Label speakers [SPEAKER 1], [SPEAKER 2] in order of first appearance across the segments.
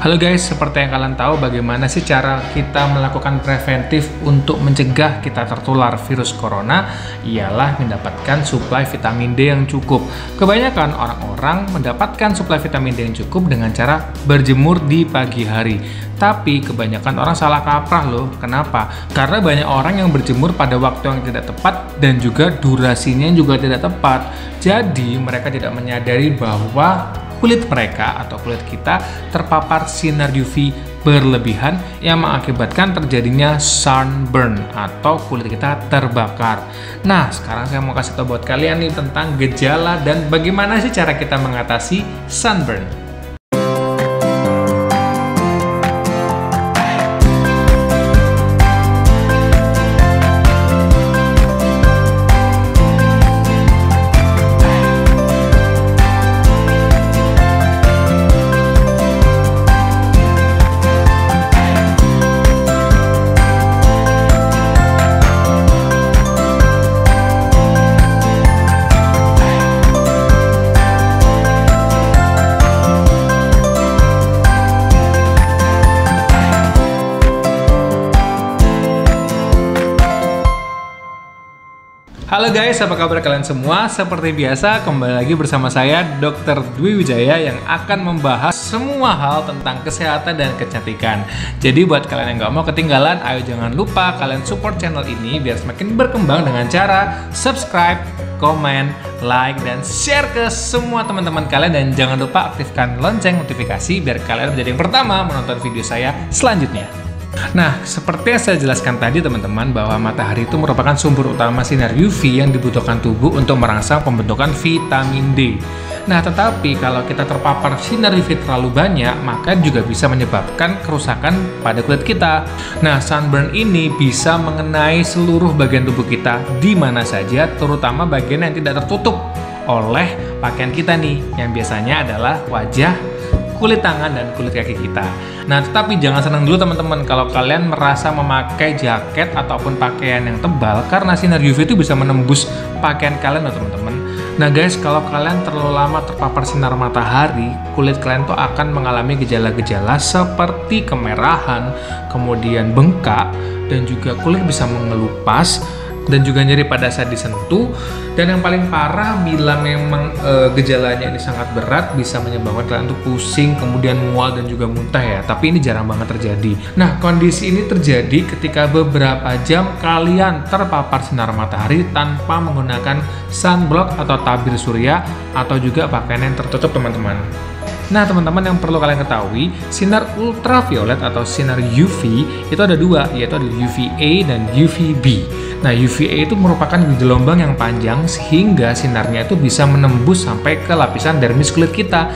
[SPEAKER 1] Halo guys, seperti yang kalian tahu bagaimana sih cara kita melakukan preventif untuk mencegah kita tertular virus corona? Ialah mendapatkan suplai vitamin D yang cukup. Kebanyakan orang-orang mendapatkan suplai vitamin D yang cukup dengan cara berjemur di pagi hari. Tapi kebanyakan orang salah kaprah loh. Kenapa? Karena banyak orang yang berjemur pada waktu yang tidak tepat dan juga durasinya juga tidak tepat. Jadi mereka tidak menyadari bahwa kulit mereka atau kulit kita terpapar sinar UV berlebihan yang mengakibatkan terjadinya sunburn atau kulit kita terbakar. Nah, sekarang saya mau kasih tahu buat kalian nih tentang gejala dan bagaimana sih cara kita mengatasi sunburn. Halo guys, apa kabar kalian semua? Seperti biasa, kembali lagi bersama saya Dr. Dwi Wijaya yang akan membahas semua hal tentang kesehatan dan kecantikan. Jadi buat kalian yang nggak mau ketinggalan, ayo jangan lupa kalian support channel ini biar semakin berkembang dengan cara subscribe, komen, like, dan share ke semua teman-teman kalian. Dan jangan lupa aktifkan lonceng notifikasi biar kalian menjadi yang pertama menonton video saya selanjutnya. Nah, seperti yang saya jelaskan tadi teman-teman, bahwa matahari itu merupakan sumber utama sinar UV yang dibutuhkan tubuh untuk merangsang pembentukan vitamin D. Nah, tetapi kalau kita terpapar sinar UV terlalu banyak, maka juga bisa menyebabkan kerusakan pada kulit kita. Nah, sunburn ini bisa mengenai seluruh bagian tubuh kita di mana saja, terutama bagian yang tidak tertutup oleh pakaian kita nih, yang biasanya adalah wajah, kulit tangan, dan kulit kaki kita. Nah, tetapi jangan senang dulu teman-teman kalau kalian merasa memakai jaket ataupun pakaian yang tebal, karena sinar UV itu bisa menembus pakaian kalian loh teman-teman. Nah guys, kalau kalian terlalu lama terpapar sinar matahari, kulit kalian tuh akan mengalami gejala-gejala seperti kemerahan, kemudian bengkak, dan juga kulit bisa mengelupas, dan juga nyeri pada saat disentuh. Dan yang paling parah, bila memang gejalanya ini sangat berat, bisa menyebabkan kalian tuh pusing, kemudian mual, dan juga muntah ya. Tapi ini jarang banget terjadi. Nah, kondisi ini terjadi ketika beberapa jam kalian terpapar sinar matahari tanpa menggunakan sunblock atau tabir surya, atau juga pakaian yang tertutup teman-teman. Nah teman-teman, yang perlu kalian ketahui, sinar ultraviolet atau sinar UV itu ada dua, yaitu ada UVA dan UVB. Nah, UVA itu merupakan gelombang yang panjang sehingga sinarnya itu bisa menembus sampai ke lapisan dermis kulit kita,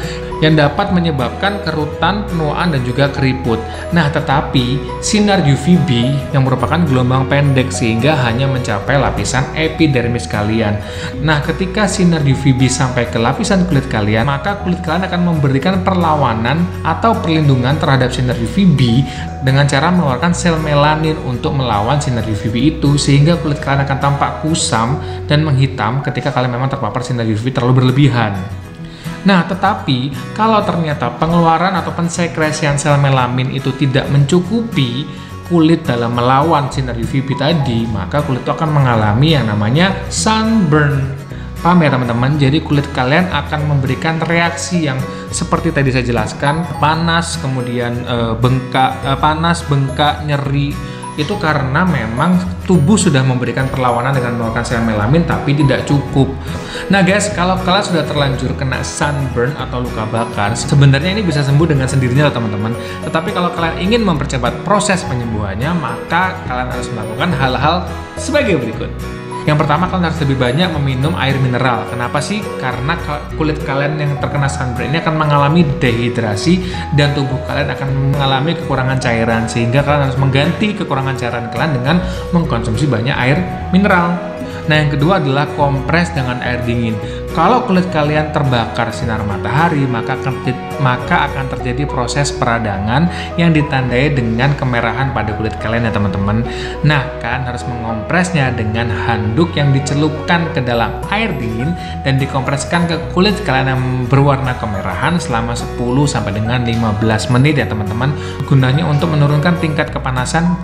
[SPEAKER 1] yang dapat menyebabkan kerutan, penuaan, dan juga keriput. Nah, tetapi sinar UVB yang merupakan gelombang pendek sehingga hanya mencapai lapisan epidermis kalian. Nah, ketika sinar UVB sampai ke lapisan kulit kalian, maka kulit kalian akan memberikan perlawanan atau perlindungan terhadap sinar UVB dengan cara mengeluarkan sel melanin untuk melawan sinar UVB itu, sehingga kulit kalian akan tampak kusam dan menghitam ketika kalian memang terpapar sinar UVB terlalu berlebihan. Nah, tetapi kalau ternyata pengeluaran atau pensekresian sel melanin itu tidak mencukupi kulit dalam melawan sinar UVB tadi, maka kulit itu akan mengalami yang namanya sunburn. Paham ya teman-teman? Jadi kulit kalian akan memberikan reaksi yang seperti tadi saya jelaskan, panas, kemudian panas, bengkak, nyeri. Itu karena memang tubuh sudah memberikan perlawanan dengan mengeluarkan sel melanin tapi tidak cukup. Nah guys, kalau kalian sudah terlanjur kena sunburn atau luka bakar, sebenarnya ini bisa sembuh dengan sendirinya loh teman-teman. Tetapi kalau kalian ingin mempercepat proses penyembuhannya, maka kalian harus melakukan hal-hal sebagai berikut. Yang pertama, kalian harus lebih banyak meminum air mineral. Kenapa sih? Karena kulit kalian yang terkena sunburn ini akan mengalami dehidrasi dan tubuh kalian akan mengalami kekurangan cairan, sehingga kalian harus mengganti kekurangan cairan kalian dengan mengkonsumsi banyak air mineral. Nah, yang kedua adalah kompres dengan air dingin. Kalau kulit kalian terbakar sinar matahari, maka akan terjadi proses peradangan yang ditandai dengan kemerahan pada kulit kalian ya teman-teman. Nah, kalian harus mengompresnya dengan handuk yang dicelupkan ke dalam air dingin dan dikompreskan ke kulit kalian yang berwarna kemerahan selama 10 sampai dengan 15 menit ya teman-teman. Gunanya untuk menurunkan tingkat kepanasan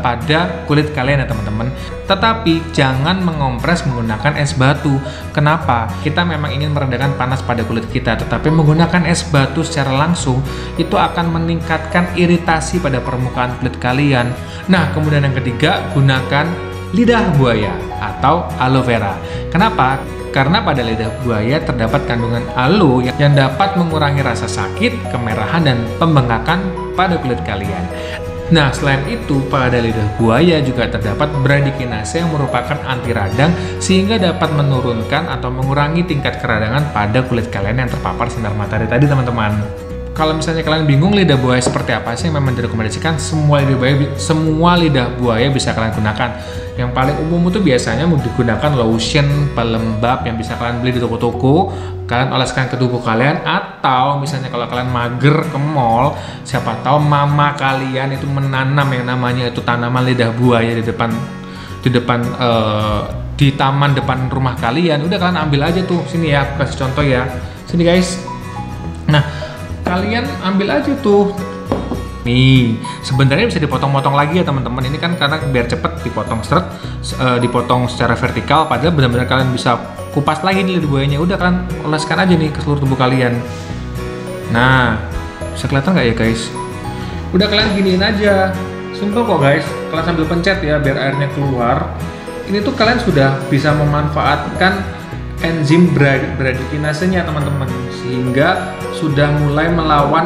[SPEAKER 1] pada kulit kalian ya teman-teman. Tetapi jangan mengompres menggunakan es batu. Kenapa? Kita memang ingin meredakan panas pada kulit kita, tetapi menggunakan es batu secara langsung itu akan meningkatkan iritasi pada permukaan kulit kalian. Nah, kemudian yang ketiga, gunakan lidah buaya atau aloe vera. Kenapa? Karena pada lidah buaya terdapat kandungan aloe yang dapat mengurangi rasa sakit, kemerahan, dan pembengkakan pada kulit kalian. Nah, selain itu, pada lidah buaya juga terdapat bradykinase yang merupakan anti radang sehingga dapat menurunkan atau mengurangi tingkat keradangan pada kulit kalian yang terpapar sinar matahari tadi, teman-teman. Kalau misalnya kalian bingung lidah buaya seperti apa sih yang memang direkomendasikan, semua lidah buaya bisa kalian gunakan. Yang paling umum itu biasanya digunakan lotion pelembab yang bisa kalian beli di toko-toko, kalian oleskan ke tubuh kalian, atau misalnya kalau kalian mager ke mall, siapa tahu mama kalian itu menanam yang namanya itu tanaman lidah buaya di taman depan rumah kalian. Udah, kalian ambil aja tuh. Sini ya, aku kasih contoh ya. Sini guys. Nah, kalian ambil aja tuh. Nih, sebenarnya bisa dipotong-potong lagi ya teman-teman. Ini kan karena biar cepet dipotong dipotong secara vertikal, padahal benar-benar kalian bisa kupas lagi nih lidah buayanya. Udah, kan oleskan aja nih ke seluruh tubuh kalian. Nah, bisa kelihatan nggak ya guys? Udah, kalian giniin aja. Simple kok guys. Kalian sambil pencet ya biar airnya keluar. Ini tuh kalian sudah bisa memanfaatkan enzim bradykinasenya teman-teman, sehingga sudah mulai melawan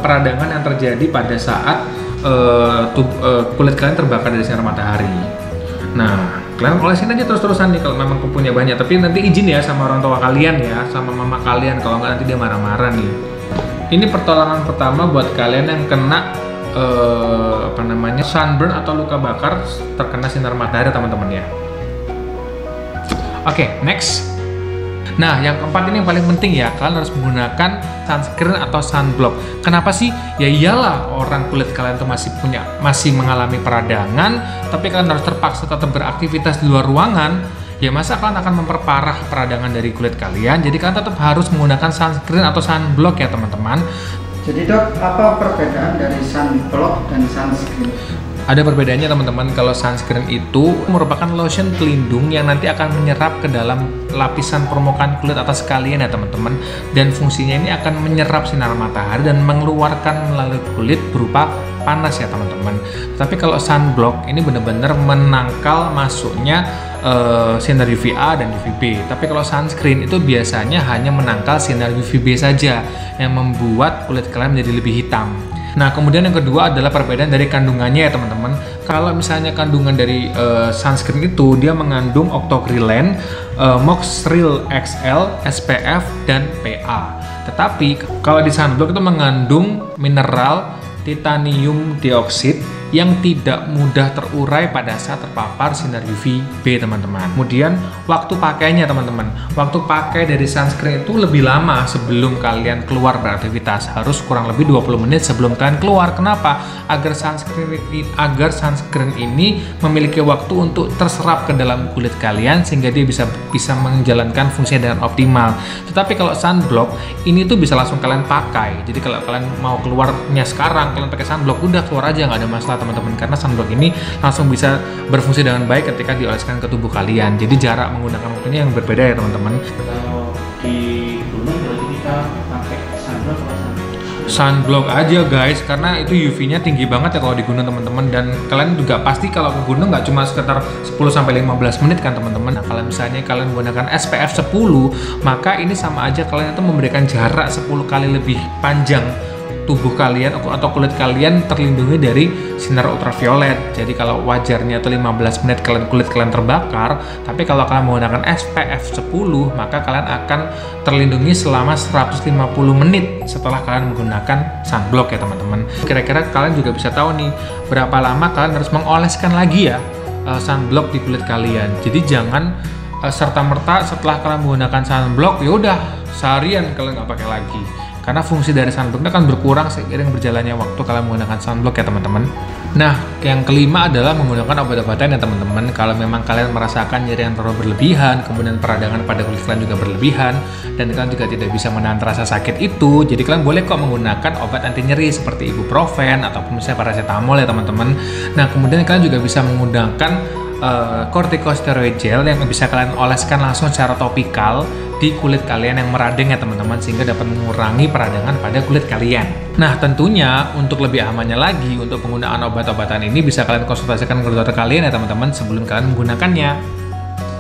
[SPEAKER 1] peradangan yang terjadi pada saat kulit kalian terbakar dari sinar matahari. Nah, kalian olesin aja terus-terusan nih kalau memang punya banyak, tapi nanti izin ya sama orang tua kalian ya, sama mama kalian, kalau nggak nanti dia marah-marah nih. Ini pertolongan pertama buat kalian yang kena sunburn atau luka bakar terkena sinar matahari teman-teman ya. Oke, next. Nah, yang keempat ini yang paling penting ya, kalian harus menggunakan sunscreen atau sunblock. Kenapa sih? Ya iyalah, orang kulit kalian tuh masih mengalami peradangan, tapi kalian harus terpaksa tetap beraktivitas di luar ruangan. Ya masa kalian akan memperparah peradangan dari kulit kalian? Jadi kalian tetap harus menggunakan sunscreen atau sunblock ya teman-teman.
[SPEAKER 2] Jadi dok, apa perbedaan dari sunblock dan sunscreen?
[SPEAKER 1] Ada perbedaannya teman-teman. Kalau sunscreen itu merupakan lotion pelindung yang nanti akan menyerap ke dalam lapisan permukaan kulit atas kalian ya teman-teman, dan fungsinya ini akan menyerap sinar matahari dan mengeluarkan melalui kulit berupa panas ya teman-teman. Tapi kalau sunblock ini benar-benar menangkal masuknya sinar UVA dan UVB. Tapi kalau sunscreen itu biasanya hanya menangkal sinar UVB saja yang membuat kulit kalian menjadi lebih hitam. Nah, kemudian yang kedua adalah perbedaan dari kandungannya ya teman-teman. Kalau misalnya kandungan dari sunscreen itu dia mengandung octocrylene, moxyl XL, SPF, dan PA. Tetapi kalau di sunblock itu mengandung mineral titanium dioksida yang tidak mudah terurai pada saat terpapar sinar UVB teman-teman. Kemudian waktu pakainya teman-teman, waktu pakai dari sunscreen itu lebih lama sebelum kalian keluar beraktivitas, harus kurang lebih 20 menit sebelum kalian keluar. Kenapa? Agar sunscreen ini memiliki waktu untuk terserap ke dalam kulit kalian sehingga dia bisa menjalankan fungsinya dengan optimal. Tetapi kalau sunblock ini tuh bisa langsung kalian pakai. Jadi kalau kalian mau keluarnya sekarang, kalian pakai sunblock, udah keluar aja, nggak ada masalah teman-teman, karena sunblock ini langsung bisa berfungsi dengan baik ketika dioleskan ke tubuh kalian. Jadi jarak menggunakan waktunya yang berbeda ya teman-teman.
[SPEAKER 2] Kalau di gunung berarti kita pakai sunblock atau
[SPEAKER 1] sunblock aja guys, karena itu UV-nya tinggi banget ya kalau di gunung teman-teman, dan kalian juga pasti kalau ke gunung nggak cuma sekitar 10-15 menit kan teman-teman. Nah, kalau misalnya kalian menggunakan SPF 10, maka ini sama aja kalian itu memberikan jarak 10 kali lebih panjang tubuh kalian atau kulit kalian terlindungi dari sinar ultraviolet. Jadi kalau wajarnya itu 15 menit kulit kalian terbakar, tapi kalau kalian menggunakan SPF 10, maka kalian akan terlindungi selama 150 menit setelah kalian menggunakan sunblock ya teman-teman. Kira-kira kalian juga bisa tahu nih berapa lama kalian harus mengoleskan lagi ya sunblock di kulit kalian. Jadi jangan serta-merta setelah kalian menggunakan sunblock ya udah seharian kalian nggak pakai lagi, karena fungsi dari sunblock akan berkurang seiring berjalannya waktu kalian menggunakan sunblock ya teman-teman. Nah, yang kelima adalah menggunakan obat-obatan ya teman-teman. Kalau memang kalian merasakan nyeri yang terlalu berlebihan, kemudian peradangan pada kulit kalian juga berlebihan, dan kalian juga tidak bisa menahan rasa sakit itu, jadi kalian boleh kok menggunakan obat anti nyeri seperti ibuprofen ataupun misalnya paracetamol ya teman-teman. Nah, kemudian kalian juga bisa menggunakan corticosteroid gel yang bisa kalian oleskan langsung secara topikal di kulit kalian yang meradang ya teman-teman, sehingga dapat mengurangi peradangan pada kulit kalian. Nah, tentunya untuk lebih amannya lagi untuk penggunaan obat-obatan ini bisa kalian konsultasikan ke dokter kalian ya teman-teman sebelum kalian menggunakannya.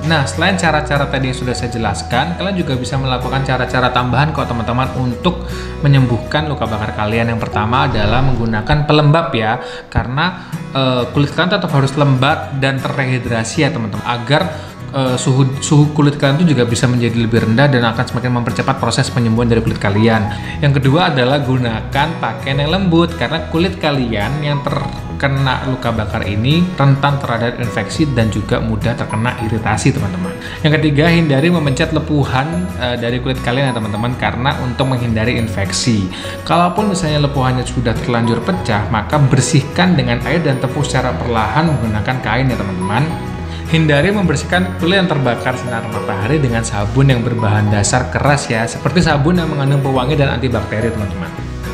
[SPEAKER 1] Nah, selain cara-cara tadi yang sudah saya jelaskan, kalian juga bisa melakukan cara-cara tambahan kok teman-teman untuk menyembuhkan luka bakar kalian. Yang pertama adalah menggunakan pelembab ya, karena kulit kalian tetap harus lembab dan terrehidrasi ya teman-teman, agar suhu kulit kalian itu juga bisa menjadi lebih rendah dan akan semakin mempercepat proses penyembuhan dari kulit kalian. Yang kedua adalah gunakan pakaian yang lembut, karena kulit kalian yang terkena luka bakar ini rentan terhadap infeksi dan juga mudah terkena iritasi teman-teman. Yang ketiga, hindari memencet lepuhan dari kulit kalian ya teman-teman, karena untuk menghindari infeksi. Kalaupun misalnya lepuhannya sudah terlanjur pecah, maka bersihkan dengan air dan tepuk secara perlahan menggunakan kain ya teman-teman. Hindari membersihkan kulit yang terbakar sinar matahari dengan sabun yang berbahan dasar keras ya, seperti sabun yang mengandung pewangi dan antibakteri teman-teman.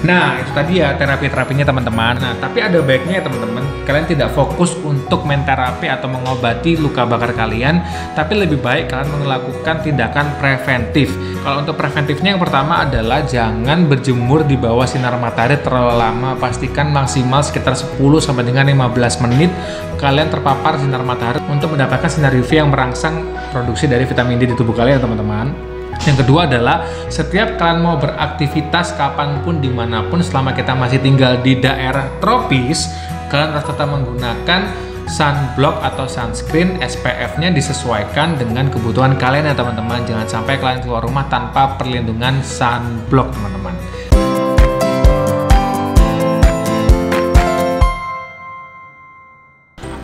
[SPEAKER 1] Nah, itu tadi ya terapi-terapinya teman-teman. Nah, tapi ada baiknya ya teman-teman, kalian tidak fokus untuk menterapi atau mengobati luka bakar kalian, tapi lebih baik kalian melakukan tindakan preventif. Kalau untuk preventifnya yang pertama adalah jangan berjemur di bawah sinar matahari terlalu lama. Pastikan maksimal sekitar 10 sampai dengan 15 menit kalian terpapar sinar matahari untuk mendapatkan sinar UV yang merangsang produksi dari vitamin D di tubuh kalian teman-teman. Yang kedua adalah setiap kalian mau beraktivitas kapanpun dimanapun selama kita masih tinggal di daerah tropis, kalian harus tetap menggunakan sunblock atau sunscreen. SPF-nya disesuaikan dengan kebutuhan kalian ya teman-teman. Jangan sampai kalian keluar rumah tanpa perlindungan sunblock teman-teman.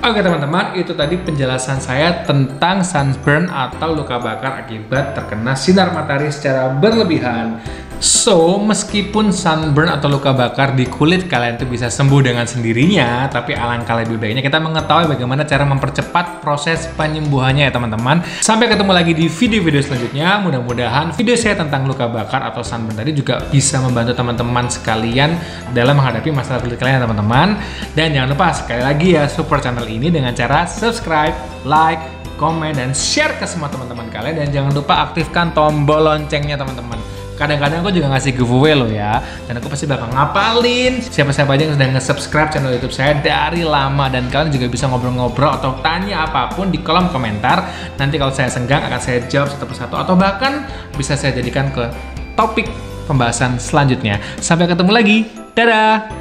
[SPEAKER 1] Oke teman-teman, itu tadi penjelasan saya tentang sunburn atau luka bakar akibat terkena sinar matahari secara berlebihan. So, meskipun sunburn atau luka bakar di kulit kalian itu bisa sembuh dengan sendirinya, tapi alangkah lebih baiknya kita mengetahui bagaimana cara mempercepat proses penyembuhannya ya teman-teman. Sampai ketemu lagi di video-video selanjutnya. Mudah-mudahan video saya tentang luka bakar atau sunburn tadi juga bisa membantu teman-teman sekalian dalam menghadapi masalah kulit kalian ya teman-teman. Dan jangan lupa sekali lagi ya, support channel ini dengan cara subscribe, like, komen, dan share ke semua teman-teman kalian. Dan jangan lupa aktifkan tombol loncengnya teman-teman. Kadang-kadang aku juga ngasih giveaway loh ya, dan aku pasti bakal ngapalin siapa-siapa aja yang sudah nge-subscribe channel YouTube saya dari lama. Dan kalian juga bisa ngobrol-ngobrol atau tanya apapun di kolom komentar. Nanti kalau saya senggang akan saya jawab satu persatu, atau bahkan bisa saya jadikan ke topik pembahasan selanjutnya. Sampai ketemu lagi, dadah!